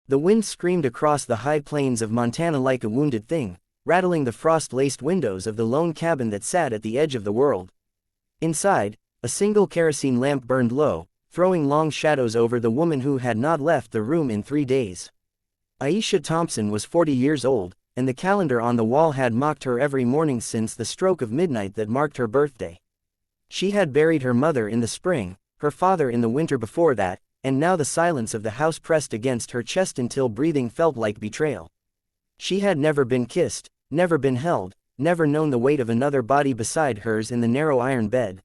The wind screamed across the high plains of Montana like a wounded thing, rattling the frost-laced windows of the lone cabin that sat at the edge of the world. Inside, a single kerosene lamp burned low, throwing long shadows over the woman who had not left the room in 3 days. Aisha Thompson was 40 years old, and the calendar on the wall had mocked her every morning since the stroke of midnight that marked her birthday. She had buried her mother in the spring, her father in the winter before that, and now the silence of the house pressed against her chest until breathing felt like betrayal. She had never been kissed, never been held, never known the weight of another body beside hers in the narrow iron bed.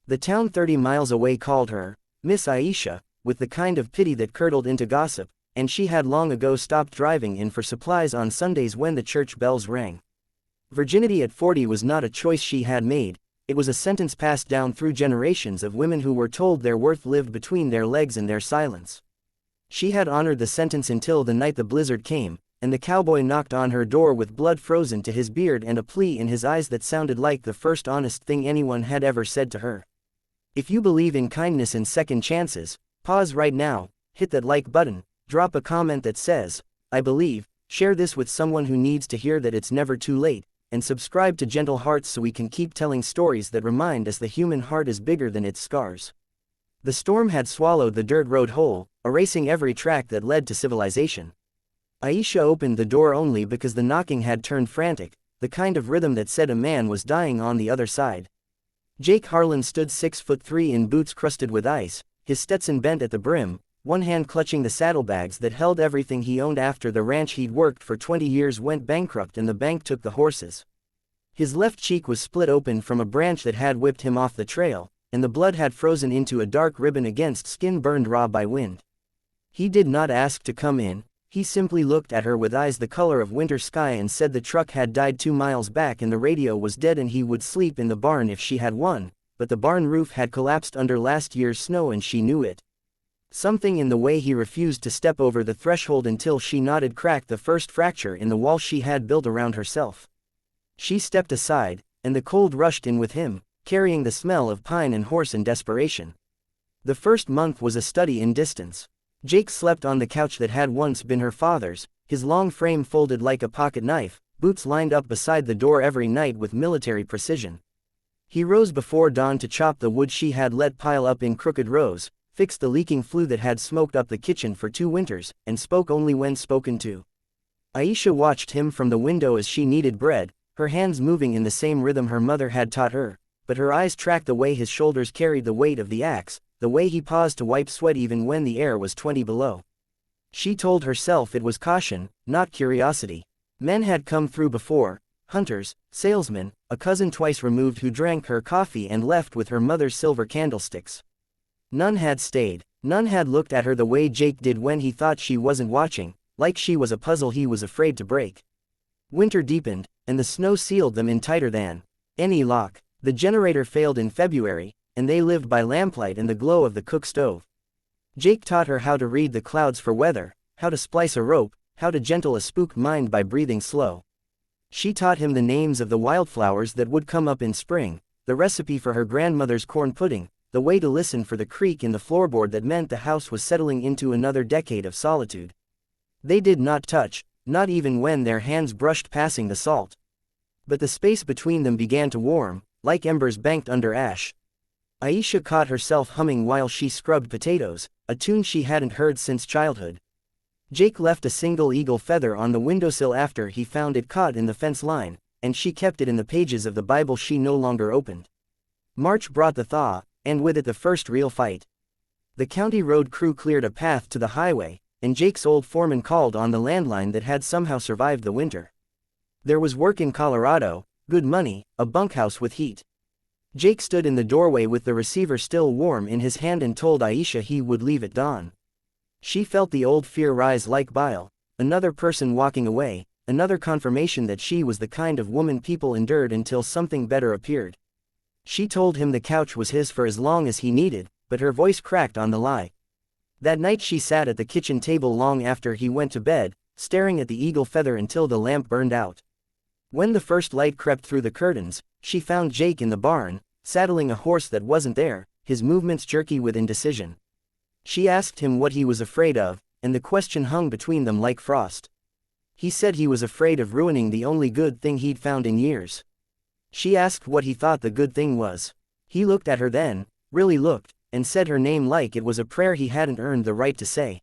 The town 30 miles away called her Miss Aisha, with the kind of pity that curdled into gossip, and she had long ago stopped driving in for supplies on Sundays when the church bells rang. Virginity at 40 was not a choice she had made, it was a sentence passed down through generations of women who were told their worth lived between their legs and their silence. She had honored the sentence until the night the blizzard came, and the cowboy knocked on her door with blood frozen to his beard and a plea in his eyes that sounded like the first honest thing anyone had ever said to her. If you believe in kindness and second chances, pause right now, hit that like button, drop a comment that says, "I believe," share this with someone who needs to hear that it's never too late, and subscribe to Gentle Hearts so we can keep telling stories that remind us the human heart is bigger than its scars. The storm had swallowed the dirt road whole, erasing every track that led to civilization. Aisha opened the door only because the knocking had turned frantic, the kind of rhythm that said a man was dying on the other side. Jake Harlan stood 6'3" in boots crusted with ice, his Stetson bent at the brim, one hand clutching the saddlebags that held everything he owned after the ranch he'd worked for 20 years went bankrupt and the bank took the horses. His left cheek was split open from a branch that had whipped him off the trail, and the blood had frozen into a dark ribbon against skin burned raw by wind. He did not ask to come in, he simply looked at her with eyes the color of winter sky and said the truck had died 2 miles back and the radio was dead and he would sleep in the barn if she had won, but the barn roof had collapsed under last year's snow and she knew it. Something in the way he refused to step over the threshold until she nodded cracked the first fracture in the wall she had built around herself. She stepped aside, and the cold rushed in with him, carrying the smell of pine and horse and desperation. The first month was a study in distance. Jake slept on the couch that had once been her father's, his long frame folded like a pocket knife, boots lined up beside the door every night with military precision. He rose before dawn to chop the wood she had let pile up in crooked rows, fixed the leaking flue that had smoked up the kitchen for 2 winters, and spoke only when spoken to. Aisha watched him from the window as she kneaded bread, her hands moving in the same rhythm her mother had taught her, but her eyes tracked the way his shoulders carried the weight of the axe, the way he paused to wipe sweat even when the air was 20 below. She told herself it was caution, not curiosity. Men had come through before, hunters, salesmen, a cousin twice removed who drank her coffee and left with her mother's silver candlesticks. None had stayed, none had looked at her the way Jake did when he thought she wasn't watching, like she was a puzzle he was afraid to break. Winter deepened, and the snow sealed them in tighter than any lock. The generator failed in February, and they lived by lamplight and the glow of the cook stove. Jake taught her how to read the clouds for weather, how to splice a rope, how to gentle a spooked mind by breathing slow. She taught him the names of the wildflowers that would come up in spring, the recipe for her grandmother's corn pudding, the way to listen for the creak in the floorboard that meant the house was settling into another decade of solitude. They did not touch, not even when their hands brushed passing the salt. But the space between them began to warm, like embers banked under ash. Aisha caught herself humming while she scrubbed potatoes, a tune she hadn't heard since childhood. Jake left a single eagle feather on the windowsill after he found it caught in the fence line, and she kept it in the pages of the Bible she no longer opened. March brought the thaw, and with it the first real fight. The county road crew cleared a path to the highway, and Jake's old foreman called on the landline that had somehow survived the winter. There was work in Colorado, good money, a bunkhouse with heat. Jake stood in the doorway with the receiver still warm in his hand and told Aisha he would leave at dawn. She felt the old fear rise like bile, another person walking away, another confirmation that she was the kind of woman people endured until something better appeared. She told him the couch was his for as long as he needed, but her voice cracked on the lie. That night she sat at the kitchen table long after he went to bed, staring at the eagle feather until the lamp burned out. When the first light crept through the curtains, she found Jake in the barn, saddling a horse that wasn't there, his movements jerky with indecision. She asked him what he was afraid of, and the question hung between them like frost. He said he was afraid of ruining the only good thing he'd found in years. She asked what he thought the good thing was. He looked at her then, really looked, and said her name like it was a prayer he hadn't earned the right to say.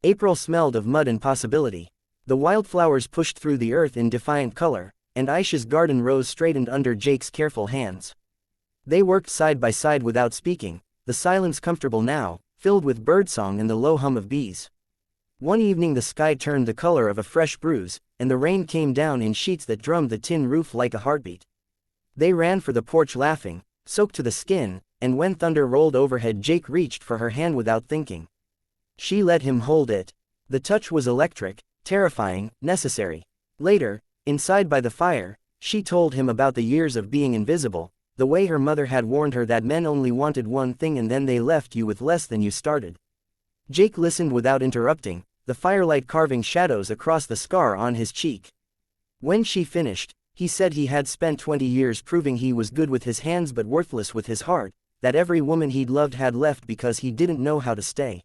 April smelled of mud and possibility. The wildflowers pushed through the earth in defiant color, and Aisha's garden rose straightened under Jake's careful hands. They worked side by side without speaking, the silence comfortable now, filled with birdsong and the low hum of bees. One evening the sky turned the color of a fresh bruise, and the rain came down in sheets that drummed the tin roof like a heartbeat. They ran for the porch laughing, soaked to the skin, and when thunder rolled overhead Jake reached for her hand without thinking. She let him hold it. The touch was electric, terrifying, necessary. Later, inside by the fire, she told him about the years of being invisible, the way her mother had warned her that men only wanted one thing and then they left you with less than you started. Jake listened without interrupting, the firelight carving shadows across the scar on his cheek. When she finished, he said he had spent 20 years proving he was good with his hands but worthless with his heart, that every woman he'd loved had left because he didn't know how to stay.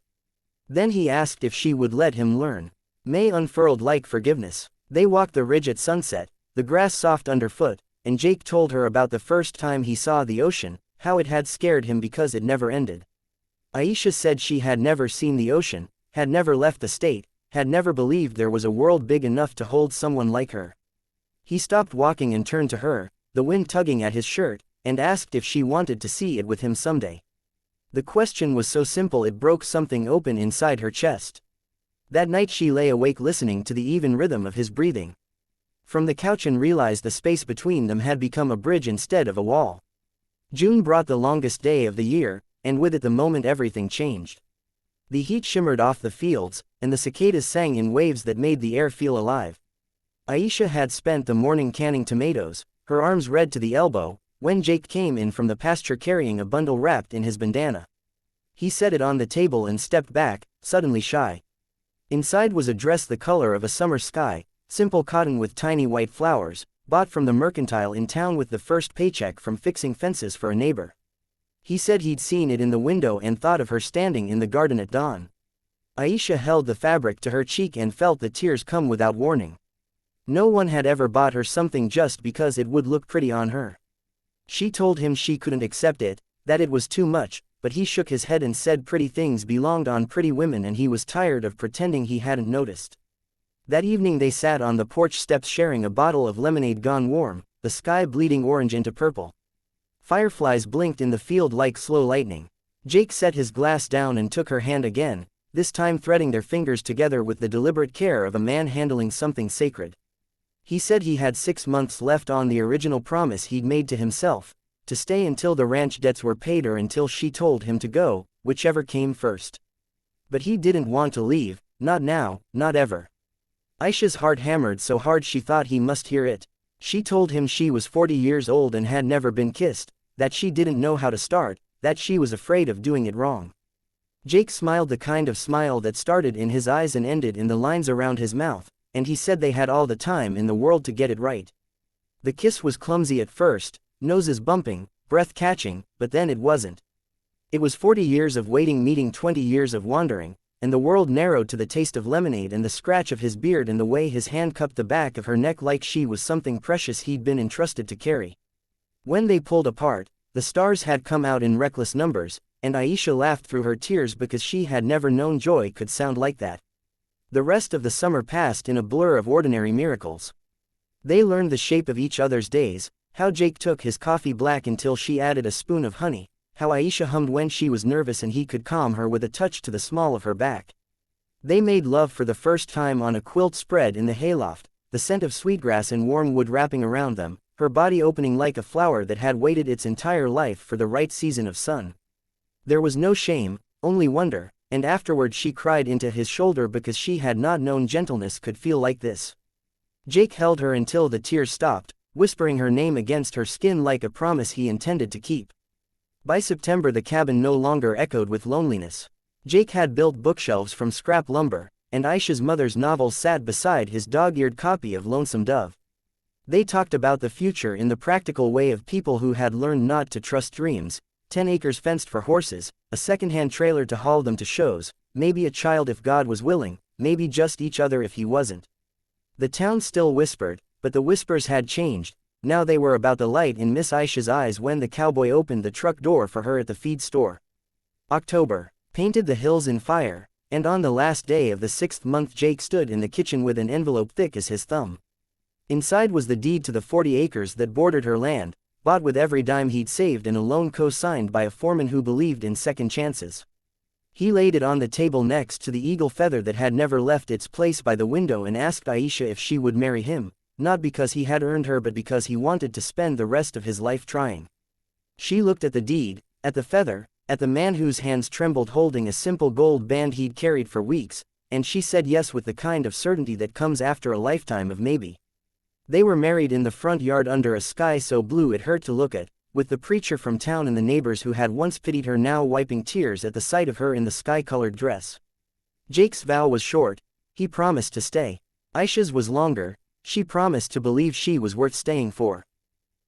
Then he asked if she would let him learn. May unfurled like forgiveness. They walked the ridge at sunset, the grass soft underfoot, and Jake told her about the first time he saw the ocean, how it had scared him because it never ended. Aisha said she had never seen the ocean, had never left the state, had never believed there was a world big enough to hold someone like her. He stopped walking and turned to her, the wind tugging at his shirt, and asked if she wanted to see it with him someday. The question was so simple it broke something open inside her chest. That night she lay awake listening to the even rhythm of his breathing. From the couch and realized the space between them had become a bridge instead of a wall. June brought the longest day of the year, and with it the moment everything changed. The heat shimmered off the fields, and the cicadas sang in waves that made the air feel alive. Aisha had spent the morning canning tomatoes, her arms red to the elbow, when Jake came in from the pasture carrying a bundle wrapped in his bandana. He set it on the table and stepped back, suddenly shy. Inside was a dress the color of a summer sky, simple cotton with tiny white flowers, bought from the mercantile in town with the first paycheck from fixing fences for a neighbor. He said he'd seen it in the window and thought of her standing in the garden at dawn. Aisha held the fabric to her cheek and felt the tears come without warning. No one had ever bought her something just because it would look pretty on her. She told him she couldn't accept it, that it was too much, but he shook his head and said pretty things belonged on pretty women and he was tired of pretending he hadn't noticed. That evening they sat on the porch steps sharing a bottle of lemonade gone warm, the sky bleeding orange into purple. Fireflies blinked in the field like slow lightning. Jake set his glass down and took her hand again, this time threading their fingers together with the deliberate care of a man handling something sacred. He said he had 6 months left on the original promise he'd made to himself, to stay until the ranch debts were paid or until she told him to go, whichever came first. But he didn't want to leave, not now, not ever. Aisha's heart hammered so hard she thought he must hear it. She told him she was 40 years old and had never been kissed, that she didn't know how to start, that she was afraid of doing it wrong. Jake smiled the kind of smile that started in his eyes and ended in the lines around his mouth, and he said they had all the time in the world to get it right. The kiss was clumsy at first, noses bumping, breath catching, but then it wasn't. It was 40 years of waiting meeting 20 years of wandering, and the world narrowed to the taste of lemonade and the scratch of his beard and the way his hand cupped the back of her neck like she was something precious he'd been entrusted to carry. When they pulled apart, the stars had come out in reckless numbers, and Aisha laughed through her tears because she had never known joy could sound like that. The rest of the summer passed in a blur of ordinary miracles. They learned the shape of each other's days, how Jake took his coffee black until she added a spoon of honey, how Aisha hummed when she was nervous and he could calm her with a touch to the small of her back. They made love for the first time on a quilt spread in the hayloft, the scent of sweetgrass and warm wood wrapping around them, her body opening like a flower that had waited its entire life for the right season of sun. There was no shame, only wonder, and afterward she cried into his shoulder because she had not known gentleness could feel like this. Jake held her until the tears stopped, whispering her name against her skin like a promise he intended to keep. By September the cabin no longer echoed with loneliness. Jake had built bookshelves from scrap lumber, and Aisha's mother's novels sat beside his dog-eared copy of Lonesome Dove. They talked about the future in the practical way of people who had learned not to trust dreams, 10 acres fenced for horses, a second-hand trailer to haul them to shows, maybe a child if God was willing, maybe just each other if he wasn't. The town still whispered, but the whispers had changed. Now they were about the light in Miss Aisha's eyes when the cowboy opened the truck door for her at the feed store. October painted the hills in fire, and on the last day of the 6th month Jake stood in the kitchen with an envelope thick as his thumb. Inside was the deed to the 40 acres that bordered her land, bought with every dime he'd saved and a loan co-signed by a foreman who believed in second chances. He laid it on the table next to the eagle feather that had never left its place by the window and asked Aisha if she would marry him, not because he had earned her but because he wanted to spend the rest of his life trying. She looked at the deed, at the feather, at the man whose hands trembled holding a simple gold band he'd carried for weeks, and she said yes with the kind of certainty that comes after a lifetime of maybe. They were married in the front yard under a sky so blue it hurt to look at, with the preacher from town and the neighbors who had once pitied her now wiping tears at the sight of her in the sky-colored dress. Jake's vow was short. He promised to stay. Aisha's was longer. She promised to believe she was worth staying for.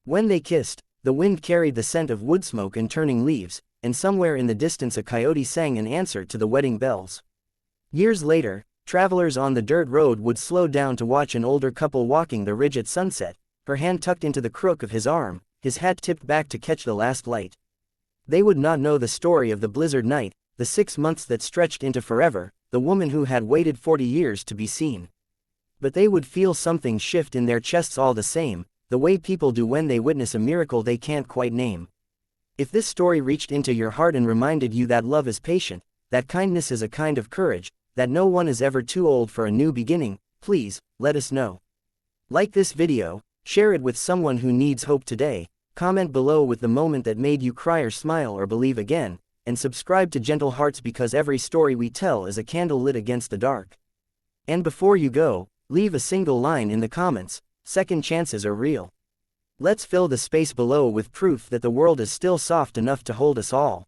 When they kissed, the wind carried the scent of wood smoke and turning leaves, and somewhere in the distance a coyote sang an answer to the wedding bells. Years later, travelers on the dirt road would slow down to watch an older couple walking the ridge at sunset, her hand tucked into the crook of his arm, his hat tipped back to catch the last light. They would not know the story of the blizzard night, the 6 months that stretched into forever, the woman who had waited 40 years to be seen. But they would feel something shift in their chests all the same, the way people do when they witness a miracle they can't quite name. If this story reached into your heart and reminded you that love is patient, that kindness is a kind of courage, that no one is ever too old for a new beginning, please, let us know. Like this video, share it with someone who needs hope today, comment below with the moment that made you cry or smile or believe again, and subscribe to Gentle Hearts because every story we tell is a candle lit against the dark. And before you go, leave a single line in the comments, second chances are real. Let's fill the space below with proof that the world is still soft enough to hold us all.